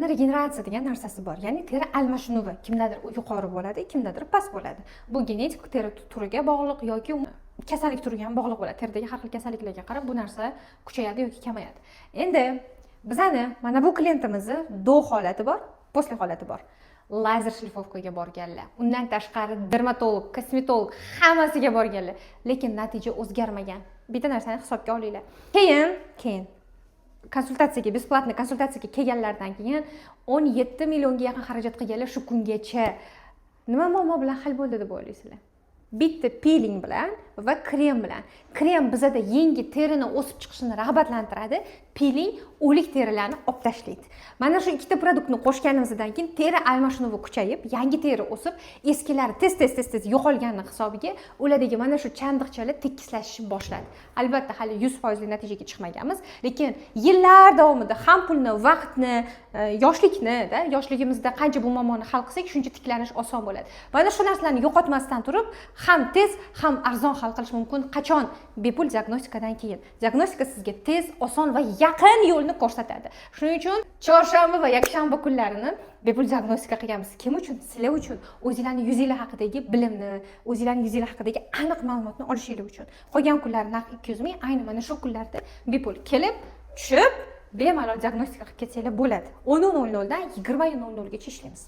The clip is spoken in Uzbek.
Terini regeneratsiya degan narsasi bor. Ya'ni teri almashinuvi, kimdadir yuqori bo'ladi, kimdadir past bo'ladi. Bu genetik teri turiga bog'liq yoki kasallik turiga ham bog'liq bo'ladi. Teridagi har xil kasalliklarga qarab bu narsa kuchayadi yoki kamayadi. Endi bizani mana bu klientimizni do holati bor, posle holati bor. Lazer shlifovkaga borganlar. Undan tashqari dermatolog, kosmetolog hammasiga borganlar, lekin natija o'zgarmagan. Bitta narsani hisobga olinglar. Keyin konsultatsiyaga, besplatniy konsultatsiyaga kelganlardan keyin 17 millionga yaqin xarajat qilganlar shu kungacha nima muammo bilan hal bo'ldi deb o'ylaysizlar? Bitta peeling bilan va krem bilan. Krem bizada yangi terini o'sib chiqishini rag'batlantiradi, peeling o'lik terilarni olib tashlaydi. Mana shu ikkita produktni qo'shganimizdan keyin teri almashinuvi kuchayib, yangi teri o'sib, eskilari tez yo'qolgani hisobiga ulardagi mana shu chandiqchalar tekislashish boshladi. Albatta hali 100% natijaga chiqmaganmiz, lekin yillar davomida ham pulni, vaqtni, yoshligimizda qancha bu muammoni hal qilsak, shuncha tiklanish oson bo'ladi. Mana shu narsalarni yo'qotmasdan turib, ham tez, ham arzon hal qilish mumkin. Qachon? Bepul diagnostikadan keyin. Diagnostika sizga tez, oson va yaqin yo'lni ko'rsatadi. Shuning uchun chorshanba va yakshanba kunlarini bepul diagnostika qilganmiz. Kim uchun? Sizlar uchun. O'zingizlarning yuzingiz haqidagi bilimni, o'zingizlarning yuzingiz haqidagi aniq ma'lumotni olishingiz uchun. Qolgan kunlar narx 200 ming, ayni mana shu kunlarda bepul kelib, tushib, bemalol diagnostika qilib ketsanglar bo'ladi. 10:00 dan 20:00 gacha ishlaymiz.